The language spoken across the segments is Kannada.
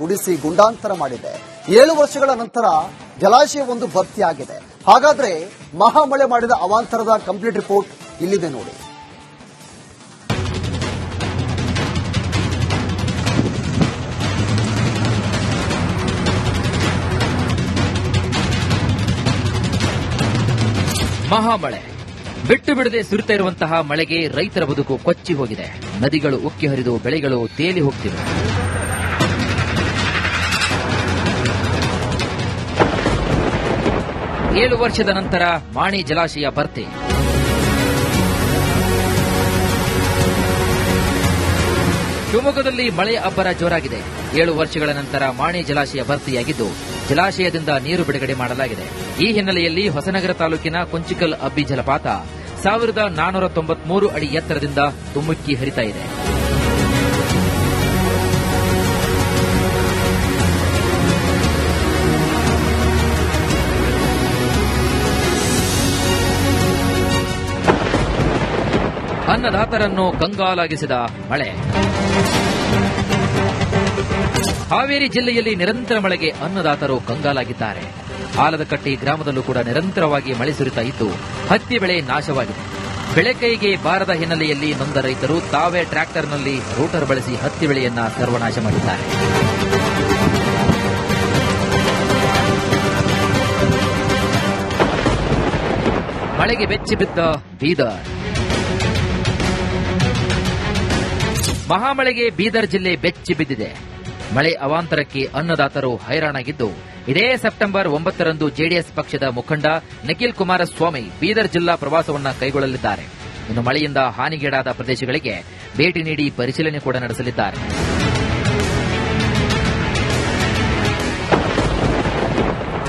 ಗುಡಿಸಿ ಗುಂಡಾಂತರ ಮಾಡಿದೆ. 7 ವರ್ಷಗಳ ನಂತರ ಜಲಾಶಯವೊಂದು ಭರ್ತಿಯಾಗಿದೆ. ಹಾಗಾದ್ರೆ ಮಹಾಮಳೆ ಮಾಡಿದ ಅವಾಂತರದ ಕಂಪ್ಲೀಟ್ ರಿಪೋರ್ಟ್ ಇಲ್ಲಿದೆ ನೋಡಿ. ಮಹಾಮಳೆ ಬಿಟ್ಟು ಬಿಡದೆ ಸುರಿತಾ ಇರುವಂತಹ ಮಳೆಗೆ ರೈತರ ಬದುಕು ಕೊಚ್ಚಿ ಹೋಗಿದೆ. ನದಿಗಳು ಉಕ್ಕಿ ಹರಿದು ಬೆಳೆಗಳು ತೇಲಿ ಹೋಗ್ತಿವೆ. ಏಳು ವರ್ಷದ ನಂತರ ಮಾಣಿ ಜಲಾಶಯ ಭರ್ತಿ. ಶಿವಮೊಗ್ಗದಲ್ಲಿ ಮಳೆಯ ಅಬ್ಬರ ಜೋರಾಗಿದೆ. 7 ವರ್ಷಗಳ ನಂತರ ಮಾಣಿ ಜಲಾಶಯ ಭರ್ತಿಯಾಗಿದ್ದು ಜಲಾಶಯದಿಂದ ನೀರು ಬಿಡುಗಡೆ ಮಾಡಲಾಗಿದೆ. ಈ ಹಿನ್ನೆಲೆಯಲ್ಲಿ ಹೊಸನಗರ ತಾಲೂಕಿನ ಕೊಂಚಿಕಲ್ ಅಬ್ಬಿ ಜಲಪಾತ 1493 ಅಡಿ ಎತ್ತರದಿಂದ ಧುಮುಕ್ಕಿ ಹರಿತಾ ಇದೆ. ಅನ್ನದಾತರನ್ನು ಕಂಗಾಲಾಗಿಸಿದ ಮಳೆ. ಹಾವೇರಿ ಜಿಲ್ಲೆಯಲ್ಲಿ ನಿರಂತರ ಮಳೆಗೆ ಅನ್ನದಾತರು ಕಂಗಾಲಾಗಿದ್ದಾರೆ. ಆಲದಕಟ್ಟಿ ಗ್ರಾಮದಲ್ಲೂ ಕೂಡ ನಿರಂತರವಾಗಿ ಮಳೆ ಸುರಿತಾ ಇದ್ದು ಹತ್ತಿ ಬೆಳೆ ನಾಶವಾಗಿದೆ. ಬೆಳೆ ಕೈಗೆ ಬಾರದ ಹಿನ್ನೆಲೆಯಲ್ಲಿ ನೊಂದ ರೈತರು ತಾವೇ ಟ್ರ್ಯಾಕ್ಟರ್ನಲ್ಲಿ ರೋಟರ್ ಬಳಸಿ ಹತ್ತಿ ಬೆಳೆಯನ್ನ ಸರ್ವನಾಶ ಮಾಡಿದ್ದಾರೆ. ಮಳೆಗೆ ಬೆಚ್ಚಿ ಬಿದ್ದ ಬೀದರ್. ಮಹಾಮಳೆಗೆ ಬೀದರ್ ಜಿಲ್ಲೆ ಬೆಚ್ಚಿ ಬಿದ್ದಿದೆ. ಮಳೆ ಅವಾಂತರಕ್ಕೆ ಅನ್ನದಾತರು ಹೈರಾಣಾಗಿದ್ದು ಇದೇ ಸೆಪ್ಟೆಂಬರ್ 9ರಂದು ಜೆಡಿಎಸ್ ಪಕ್ಷದ ಮುಖಂಡ ನಿಖಿಲ್ ಕುಮಾರಸ್ವಾಮಿ ಬೀದರ್ ಜಿಲ್ಲಾ ಪ್ರವಾಸವನ್ನ ಕೈಗೊಳ್ಳಲಿದ್ದಾರೆ. ಇನ್ನು ಮಳೆಯಿಂದ ಹಾನಿಗೀಡಾದ ಪ್ರದೇಶಗಳಿಗೆ ಭೇಟಿ ನೀಡಿ ಪರಿಶೀಲನೆ ಕೂಡ ನಡೆಸಲಿದ್ದಾರೆ.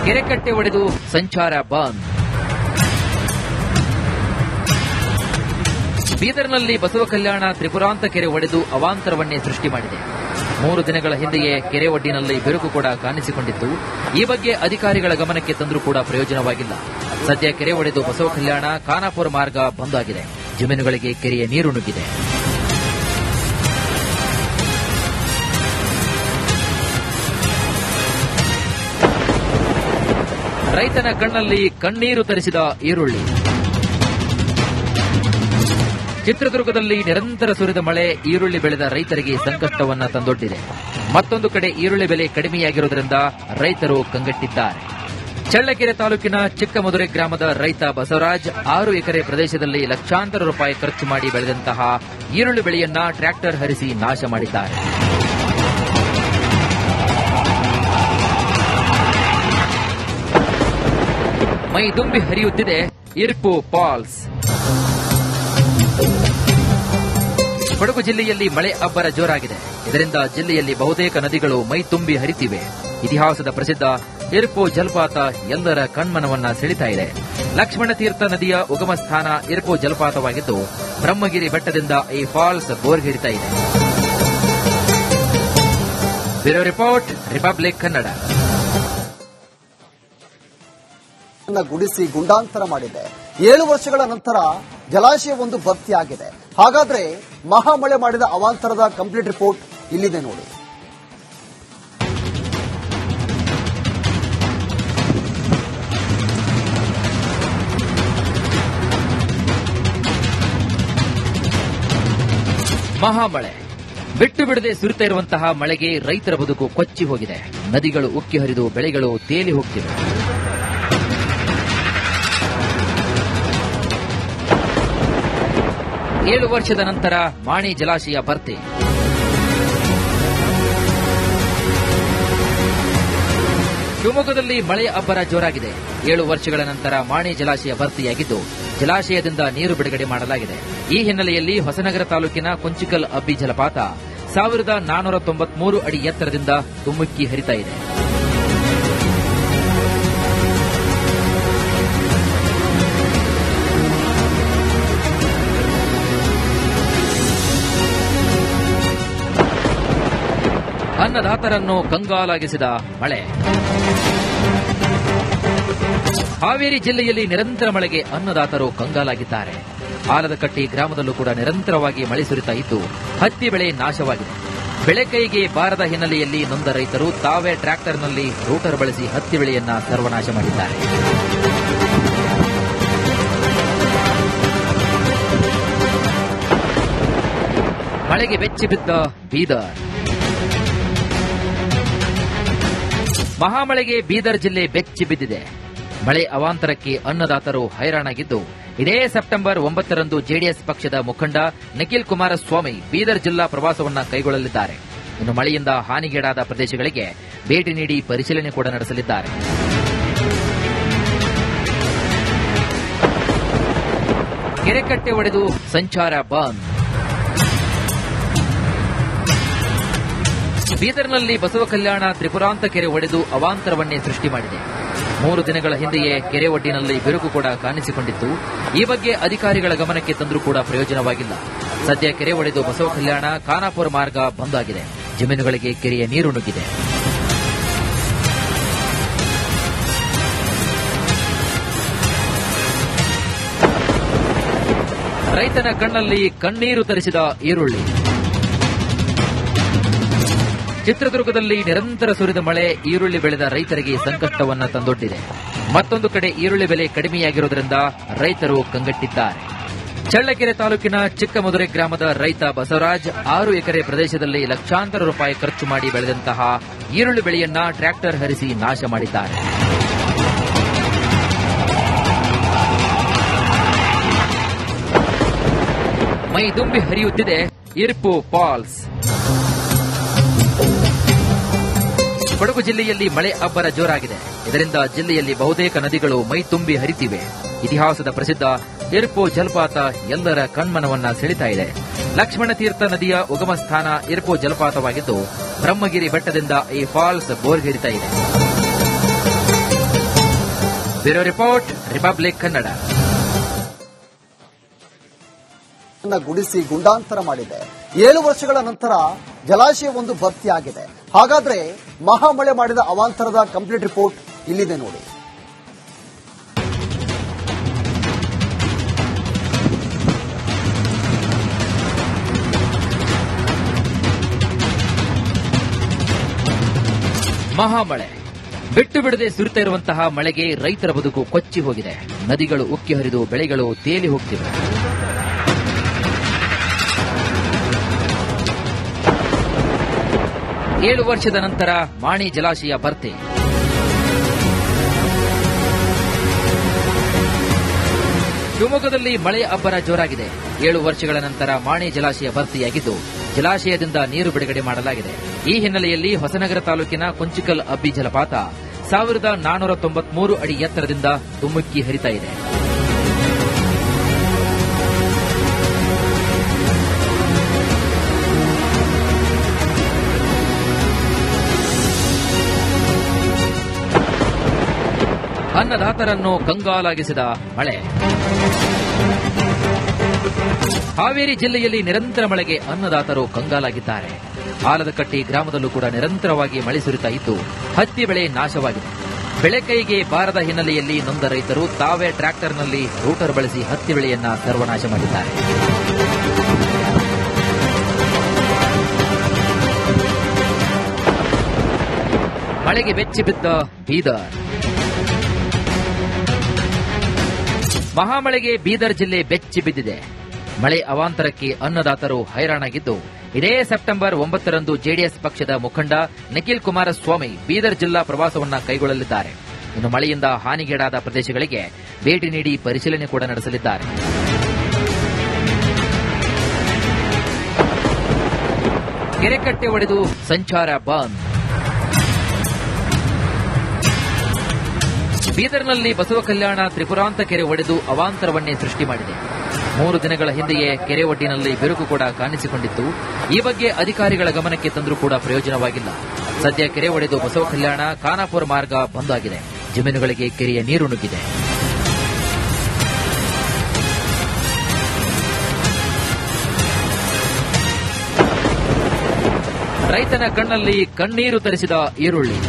ಕೆರೆಕಟ್ಟೆ ಒಡೆದು ಸಂಚಾರ ಬಂದ್. ಬೀದರ್ನಲ್ಲಿ ಬಸವ ಕಲ್ಯಾಣ ತ್ರಿಪುರಾಂತ ಕೆರೆ ಒಡೆದು ಅವಾಂತರವನ್ನೇ ಸೃಷ್ಟಿ ಮಾಡಿದೆ. 3 ದಿನಗಳ ಹಿಂದೆಯೇ ಕೆರೆ ಒಡ್ಡಿನಲ್ಲಿ ಬಿರುಕು ಕೂಡ ಕಾಣಿಸಿಕೊಂಡಿತ್ತು. ಈ ಬಗ್ಗೆ ಅಧಿಕಾರಿಗಳ ಗಮನಕ್ಕೆ ತಂದರೂ ಕೂಡ ಪ್ರಯೋಜನವಾಗಿಲ್ಲ. ಸದ್ಯ ಕೆರೆ ಒಡೆದು ಬಸವ ಕಲ್ಯಾಣ ಖಾನಾಪುರ ಮಾರ್ಗ ಬಂದ್ ಆಗಿದೆ. ಜಮೀನುಗಳಿಗೆ ಕೆರೆಯ ನೀರು ನುಗ್ಗಿದೆ. ರೈತನ ಕಣ್ಣಲ್ಲಿ ಕಣ್ಣೀರು ತರಿಸಿದ ಈರುಳ್ಳಿ. ಚಿತ್ರದುರ್ಗದಲ್ಲಿ ನಿರಂತರ ಸುರಿದ ಮಳೆ ಈರುಳ್ಳಿ ಬೆಳೆದ ರೈತರಿಗೆ ಸಂಕಷ್ಟವನ್ನ ತಂದೊಡ್ಡಿದೆ. ಮತ್ತೊಂದು ಕಡೆ ಈರುಳ್ಳಿ ಬೆಲೆ ಕಡಿಮೆಯಾಗಿರುವುದರಿಂದ ರೈತರು ಕಂಗೆಟ್ಟಿದ್ದಾರೆ. ಚಳ್ಳಕೆರೆ ತಾಲೂಕಿನ ಚಿಕ್ಕಮದುರೆ ಗ್ರಾಮದ ರೈತ ಬಸವರಾಜ್ 6 ಎಕರೆ ಪ್ರದೇಶದಲ್ಲಿ ಲಕ್ಷಾಂತರ ರೂಪಾಯಿ ಖರ್ಚು ಮಾಡಿ ಬೆಳೆದಂತಹ ಈರುಳ್ಳಿ ಬೆಳೆಯನ್ನ ಟ್ರ್ಯಾಕ್ಟರ್ ಹರಿಸಿ ನಾಶ ಮಾಡಿದ್ದಾರೆ. ಮೈ ತುಂಬಿ ಹರಿಯುತ್ತಿದೆ ಇರ್ಪು ಫಾಲ್ಸ್. ಕೊಡಗು ಜಿಲ್ಲೆಯಲ್ಲಿ ಮಳೆ ಅಬ್ಬರ ಜೋರಾಗಿದೆ. ಇದರಿಂದ ಜಿಲ್ಲೆಯಲ್ಲಿ ಬಹುತೇಕ ನದಿಗಳು ಮೈ ತುಂಬಿ ಹರಿತಿವೆ. ಇತಿಹಾಸದ ಪ್ರಸಿದ್ಧ ಇರ್ಪು ಜಲಪಾತ ಎಲ್ಲರ ಕಣ್ಮನವನ್ನ ಸೆಳಿತಾ ಇದೆ. ಲಕ್ಷ್ಮಣ ತೀರ್ಥ ನದಿಯ ಉಗಮ ಸ್ಥಾನ ಇರ್ಪು ಜಲಪಾತವಾಗಿದ್ದು ಬ್ರಹ್ಮಗಿರಿ ಬೆಟ್ಟದಿಂದ ಈ ಫಾಲ್ಸ್ ಬೋರ್ಗಿರಿತಾ ಇದೆ. Bureau report, republic Kannada. ಗುಡಿಸಿ ಗುಂಡಾಂತರ ಮಾಡಿದೆ. 7 ವರ್ಷಗಳ ನಂತರ ಜಲಾಶಯವೊಂದು ಭರ್ತಿಯಾಗಿದೆ. ಹಾಗಾದ್ರೆ ಮಹಾಮಳೆ ಮಾಡಿದ ಅವಾಂತರದ ಕಂಪ್ಲೀಟ್ ರಿಪೋರ್ಟ್ ಇಲ್ಲಿದೆ ನೋಡಿ. ಮಹಾಮಳೆ ಬಿಟ್ಟು ಬಿಡದೆ ಸುರಿತಾ ಇರುವಂತಹ ಮಳೆಗೆ ರೈತರ ಬದುಕು ಕೊಚ್ಚಿ ಹೋಗಿದೆ. ನದಿಗಳು ಉಕ್ಕಿ ಹರಿದು ಬೆಳೆಗಳು ತೇಲಿ ಹೋಗ್ತಿವೆ. ಏಳು ವರ್ಷದ ನಂತರ ಮಾಣಿ ಜಲಾಶಯ ಭರ್ತಿ. ಶಿವಮೊಗ್ಗದಲ್ಲಿ ಮಳೆಯ ಅಬ್ಬರ ಜೋರಾಗಿದೆ. 7 ವರ್ಷಗಳ ನಂತರ ಮಾಣಿ ಜಲಾಶಯ ಭರ್ತಿಯಾಗಿದ್ದು ಜಲಾಶಯದಿಂದ ನೀರು ಬಿಡುಗಡೆ ಮಾಡಲಾಗಿದೆ. ಈ ಹಿನ್ನೆಲೆಯಲ್ಲಿ ಹೊಸನಗರ ತಾಲೂಕಿನ ಕೊಂಚಿಕಲ್ ಅಬ್ಬಿ ಜಲಪಾತ 1493 ಅಡಿ ಎತ್ತರದಿಂದ ಧುಮುಕ್ಕಿ ಹರಿತಾ ಇದೆ. ಅನ್ನದಾತರನ್ನು ಕಂಗಾಲಾಗಿಸಿದ ಮಳೆ. ಹಾವೇರಿ ಜಿಲ್ಲೆಯಲ್ಲಿ ನಿರಂತರ ಮಳೆಗೆ ಅನ್ನದಾತರು ಕಂಗಾಲಾಗಿದ್ದಾರೆ. ಆಲದಕಟ್ಟಿ ಗ್ರಾಮದಲ್ಲೂ ಕೂಡ ನಿರಂತರವಾಗಿ ಮಳೆ ಸುರಿತಾ ಇದ್ದು ಹತ್ತಿ ಬೆಳೆ ನಾಶವಾಗಿದೆ. ಬೆಳೆ ಕೈಗೆ ಬಾರದ ಹಿನ್ನೆಲೆಯಲ್ಲಿ ನೊಂದ ರೈತರು ತಾವೇ ಟ್ರ್ಯಾಕ್ಟರ್ನಲ್ಲಿ ರೂಟರ್ ಬಳಸಿ ಹತ್ತಿ ಬೆಳೆಯನ್ನ ಸರ್ವನಾಶ ಮಾಡಿದ್ದಾರೆ. ಮಳೆಗೆ ಬೆಚ್ಚಿ ಬಿದ್ದ ಬೀದರ್. ಮಹಾಮಳೆಗೆ ಬೀದರ್ ಜಿಲ್ಲೆ ಬೆಚ್ಚಿ ಬಿದ್ದಿದೆ. ಮಳೆ ಅವಾಂತರಕ್ಕೆ ಅನ್ನದಾತರು ಹೈರಾಣಾಗಿದ್ದು, ಇದೇ ಸೆಪ್ಟೆಂಬರ್ 9ರಂದು ಜೆಡಿಎಸ್ ಪಕ್ಷದ ಮುಖಂಡ ನಿಖಿಲ್ ಕುಮಾರಸ್ವಾಮಿ ಬೀದರ್ ಜಿಲ್ಲಾ ಪ್ರವಾಸವನ್ನ ಕೈಗೊಳ್ಳಲಿದ್ದಾರೆ. ಇನ್ನು ಮಳೆಯಿಂದ ಹಾನಿಗೀಡಾದ ಪ್ರದೇಶಗಳಿಗೆ ಭೇಟಿ ನೀಡಿ ಪರಿಶೀಲನೆ ಕೂಡ ನಡೆಸಲಿದ್ದಾರೆ. ಕೆರೆಕಟ್ಟೆ ಒಡೆದು ಸಂಚಾರ ಬಂದ್. ಬೀದರ್ನಲ್ಲಿ ಬಸವ ಕಲ್ಯಾಣ ತ್ರಿಪುರಾಂತ ಕೆರೆ ಒಡೆದು ಅವಾಂತರವನ್ನೇ ಸೃಷ್ಟಿ ಮಾಡಿದೆ. 3 ದಿನಗಳ ಹಿಂದೆಯೇ ಕೆರೆ ಒಡ್ಡಿನಲ್ಲಿ ಬಿರುಕು ಕೂಡ ಕಾಣಿಸಿಕೊಂಡಿತ್ತು. ಈ ಬಗ್ಗೆ ಅಧಿಕಾರಿಗಳ ಗಮನಕ್ಕೆ ತಂದರೂ ಕೂಡ ಪ್ರಯೋಜನವಾಗಿಲ್ಲ. ಸದ್ಯ ಕೆರೆ ಒಡೆದು ಬಸವ ಕಲ್ಯಾಣ ಖಾನಾಪುರ ಮಾರ್ಗ ಬಂದ್ ಆಗಿದೆ. ಜಮೀನುಗಳಿಗೆ ಕೆರೆಯ ನೀರು ನುಗ್ಗಿದೆ. ರೈತನ ಕಣ್ಣಲ್ಲಿ ಕಣ್ಣೀರು ತರಿಸಿದ ಈರುಳ್ಳಿ. ಚಿತ್ರದುರ್ಗದಲ್ಲಿ ನಿರಂತರ ಸುರಿದ ಮಳೆ ಈರುಳ್ಳಿ ಬೆಳೆದ ರೈತರಿಗೆ ಸಂಕಷ್ಟವನ್ನ ತಂದೊಡ್ಡಿದೆ. ಮತ್ತೊಂದು ಕಡೆ ಈರುಳ್ಳಿ ಬೆಲೆ ಕಡಿಮೆಯಾಗಿರುವುದರಿಂದ ರೈತರು ಕಂಗೆಟ್ಟಿದ್ದಾರೆ. ಚಳ್ಳಕೆರೆ ತಾಲೂಕಿನ ಚಿಕ್ಕಮದುರೆ ಗ್ರಾಮದ ರೈತ ಬಸವರಾಜ್ 6 ಎಕರೆ ಪ್ರದೇಶದಲ್ಲಿ ಲಕ್ಷಾಂತರ ರೂಪಾಯಿ ಖರ್ಚು ಮಾಡಿ ಬೆಳೆದಂತಹ ಈರುಳ್ಳಿ ಬೆಳೆಯನ್ನ ಟ್ರ್ಯಾಕ್ಟರ್ ಹರಿಸಿ ನಾಶ ಮಾಡಿದ್ದಾರೆ. ಮೈ ದುಂಬಿ ಹರಿಯುತ್ತಿದೆ ಇರ್ಪು ಫಾಲ್ಸ್. ಕೊಡಗು ಜಿಲ್ಲೆಯಲ್ಲಿ ಮಳೆ ಅಬ್ಬರ ಜೋರಾಗಿದೆ. ಇದರಿಂದ ಜಿಲ್ಲೆಯಲ್ಲಿ ಬಹುತೇಕ ನದಿಗಳು ಮೈ ತುಂಬಿ ಹರಿತಿವೆ. ಇತಿಹಾಸದ ಪ್ರಸಿದ್ಧ ಇರ್ಪು ಜಲಪಾತ ಎಲ್ಲರ ಕಣ್ಮನವನ್ನ ಸೆಳೆತಾ ಇದೆ. ಲಕ್ಷ್ಮಣ ತೀರ್ಥ ನದಿಯ ಉಗಮ ಸ್ಥಾನ ಇರ್ಪು ಜಲಪಾತವಾಗಿದ್ದು, ಬ್ರಹ್ಮಗಿರಿ ಬೆಟ್ಟದಿಂದ ಈ ಫಾಲ್ಸ್ ಬೋರ್ಗೇರಿತಾ ಇದೆ. Bureau report, republic Kannada. ಗುಡಿಸಿ ಗುಂಡಾಂತರ ಮಾಡಿದೆ. 7 ವರ್ಷಗಳ ನಂತರ ಜಲಾಶಯವೊಂದು ಭರ್ತಿಯಾಗಿದೆ. ಹಾಗಾದ್ರೆ ಮಹಾಮಳೆ ಮಾಡಿದ ಅವಾಂತರದ ಕಂಪ್ಲೀಟ್ ರಿಪೋರ್ಟ್ ಇಲ್ಲಿದೆ ನೋಡಿ. ಮಹಾಮಳೆ ಬಿಟ್ಟು ಬಿಡದೆ ಸುರಿತಾ ಇರುವಂತಹ ಮಳೆಗೆ ರೈತರ ಬದುಕು ಕೊಚ್ಚಿ ಹೋಗಿದೆ. ನದಿಗಳು ಉಕ್ಕಿ ಹರಿದು ಬೆಳೆಗಳು ತೇಲಿ ಹೋಗ್ತಿವೆ. ಏಳು ವರ್ಷದ ನಂತರ ಮಾಣಿ ಜಲಾಶಯ ಭರ್ತಿ. ಶಿವಮೊಗ್ಗದಲ್ಲಿ ಮಳೆ ಅಬ್ಬರ ಜೋರಾಗಿದೆ. 7 ವರ್ಷಗಳ ನಂತರ ಮಾಣಿ ಜಲಾಶಯ ಭರ್ತಿಯಾಗಿದ್ದು, ಜಲಾಶಯದಿಂದ ನೀರು ಬಿಡುಗಡೆ ಮಾಡಲಾಗಿದೆ. ಈ ಹಿನ್ನೆಲೆಯಲ್ಲಿ ಹೊಸನಗರ ತಾಲೂಕಿನ ಕೊಂಚಿಕಲ್ ಅಬ್ಬಿ ಜಲಪಾತ 1493 ಅಡಿ ಎತ್ತರದಿಂದ ಧುಮುಕ್ಕಿ ಹರಿತಾ ಇದೆ. ಅನ್ನದಾತರನ್ನು ಕಂಗಾಲಾಗಿಸಿದ ಮಳೆ. ಹಾವೇರಿ ಜಿಲ್ಲೆಯಲ್ಲಿ ನಿರಂತರ ಮಳೆಗೆ ಅನ್ನದಾತರು ಕಂಗಾಲಾಗಿದ್ದಾರೆ. ಆಲದಕಟ್ಟಿ ಗ್ರಾಮದಲ್ಲೂ ಕೂಡ ನಿರಂತರವಾಗಿ ಮಳೆ ಸುರಿತಾ ಇದ್ದು, ಹತ್ತಿ ಬೆಳೆ ನಾಶವಾಗಿದೆ. ಬೆಳೆ ಕೈಗೆ ಬಾರದ ಹಿನ್ನೆಲೆಯಲ್ಲಿ ನೊಂದ ರೈತರು ತಾವೇ ಟ್ರ್ಯಾಕ್ಟರ್ನಲ್ಲಿ ರೂಟರ್ ಬಳಸಿ ಹತ್ತಿ ಬೆಳೆಯನ್ನ ಸರ್ವನಾಶ ಮಾಡಿದ್ದಾರೆ. ಮಳೆಗೆ ಬೆಚ್ಚಿ ಬಿದ್ದ ಬೀದರ್. ಮಹಾಮಳೆಗೆ ಬೀದರ್ ಜಿಲ್ಲೆ ಬೆಚ್ಚಿ ಬಿದ್ದಿದೆ. ಮಳೆ ಅವಾಂತರಕ್ಕೆ ಅನ್ನದಾತರು ಹೈರಾಣಾಗಿದ್ದು, ಇದೇ ಸೆಪ್ಟೆಂಬರ್ 9ರಂದು ಜೆಡಿಎಸ್ ಪಕ್ಷದ ಮುಖಂಡ ನಿಖಿಲ್ ಕುಮಾರಸ್ವಾಮಿ ಬೀದರ್ ಜಿಲ್ಲಾ ಪ್ರವಾಸವನ್ನ ಕೈಗೊಳ್ಳಲಿದ್ದಾರೆ. ಇನ್ನು ಮಳೆಯಿಂದ ಹಾನಿಗೀಡಾದ ಪ್ರದೇಶಗಳಿಗೆ ಭೇಟಿ ನೀಡಿ ಪರಿಶೀಲನೆ ಕೂಡ ನಡೆಸಲಿದ್ದಾರೆ. ಕೆರೆಕಟ್ಟೆ ಒಡೆದು ಸಂಚಾರ ಬಂದ್. ಬೀದರ್ನಲ್ಲಿ ಬಸವ ಕಲ್ಯಾಣ ತ್ರಿಪುರಾಂತ ಕೆರೆ ಒಡೆದು ಅವಾಂತರವನ್ನೇ ಸೃಷ್ಟಿ ಮಾಡಿದೆ. 3 ದಿನಗಳ ಹಿಂದೆಯೇ ಕೆರೆ ಒಡ್ಡಿನಲ್ಲಿ ಬಿರುಕು ಕೂಡ ಕಾಣಿಸಿಕೊಂಡಿತ್ತು. ಈ ಬಗ್ಗೆ ಅಧಿಕಾರಿಗಳ ಗಮನಕ್ಕೆ ತಂದರೂ ಕೂಡ ಪ್ರಯೋಜನವಾಗಿಲ್ಲ. ಸದ್ಯ ಕೆರೆ ಒಡೆದು ಬಸವ ಕಲ್ಯಾಣ ಖಾನಾಪುರ ಮಾರ್ಗ ಬಂದ್ ಆಗಿದೆ. ಜಮೀನುಗಳಿಗೆ ಕೆರೆಯ ನೀರು ನುಗ್ಗಿದೆ. ರೈತನ ಕಣ್ಣಲ್ಲಿ ಕಣ್ಣೀರು ತರಿಸಿದ ಈರುಳ್ಳಿ.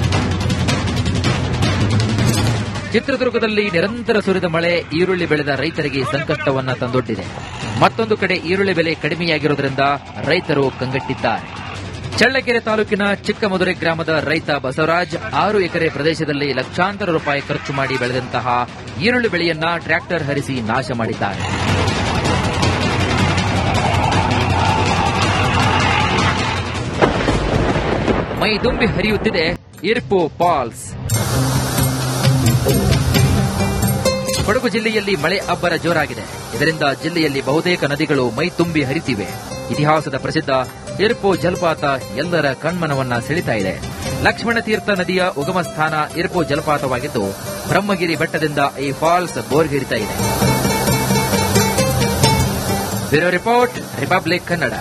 ಚಿತ್ರದುರ್ಗದಲ್ಲಿ ನಿರಂತರ ಸುರಿದ ಮಳೆ ಈರುಳ್ಳಿ ಬೆಳೆದ ರೈತರಿಗೆ ಸಂಕಷ್ಟವನ್ನ ತಂದೊಡ್ಡಿದೆ. ಮತ್ತೊಂದು ಕಡೆ ಈರುಳ್ಳಿ ಬೆಲೆ ಕಡಿಮೆಯಾಗಿರುವುದರಿಂದ ರೈತರು ಕಂಗೆಟ್ಟಿದ್ದಾರೆ. ಚಳ್ಳಕೆರೆ ತಾಲೂಕಿನ ಚಿಕ್ಕಮದುರೆ ಗ್ರಾಮದ ರೈತ ಬಸವರಾಜ್ 6 ಎಕರೆ ಪ್ರದೇಶದಲ್ಲಿ ಲಕ್ಷಾಂತರ ರೂಪಾಯಿ ಖರ್ಚು ಮಾಡಿ ಬೆಳೆದಂತಹ ಈರುಳ್ಳಿ ಬೆಳೆಯನ್ನ ಟ್ರ್ಯಾಕ್ಟರ್ ಹರಿಸಿ ನಾಶ ಮಾಡಿದ್ದಾರೆ. ಮೈ ತುಂಬಿ ಹರಿಯುತ್ತಿದೆ ಇರ್ಪು ಫಾಲ್ಸ್. ಕೊಡಗು ಜಿಲ್ಲೆಯಲ್ಲಿ ಮಳೆ ಅಬ್ಬರ ಜೋರಾಗಿದೆ. ಇದರಿಂದ ಜಿಲ್ಲೆಯಲ್ಲಿ ಬಹುತೇಕ ನದಿಗಳು ಮೈ ತುಂಬಿ ಹರಿತಿವೆ. ಇತಿಹಾಸದ ಪ್ರಸಿದ್ಧ ಇರ್ಪು ಜಲಪಾತ ಎಲ್ಲರ ಕಣ್ಮನವನ್ನ ಸೆಳೆತಾ ಇದೆ. ಲಕ್ಷ್ಮಣ ತೀರ್ಥ ನದಿಯ ಉಗಮ ಸ್ಥಾನ ಇರ್ಪು ಜಲಪಾತವಾಗಿದ್ದು, ಬ್ರಹ್ಮಗಿರಿ ಬೆಟ್ಟದಿಂದ ಈ ಫಾಲ್ಸ್ ಬೋರ್ಗೇರಿತಾ ಇದೆ. Bureau report, republic Kannada.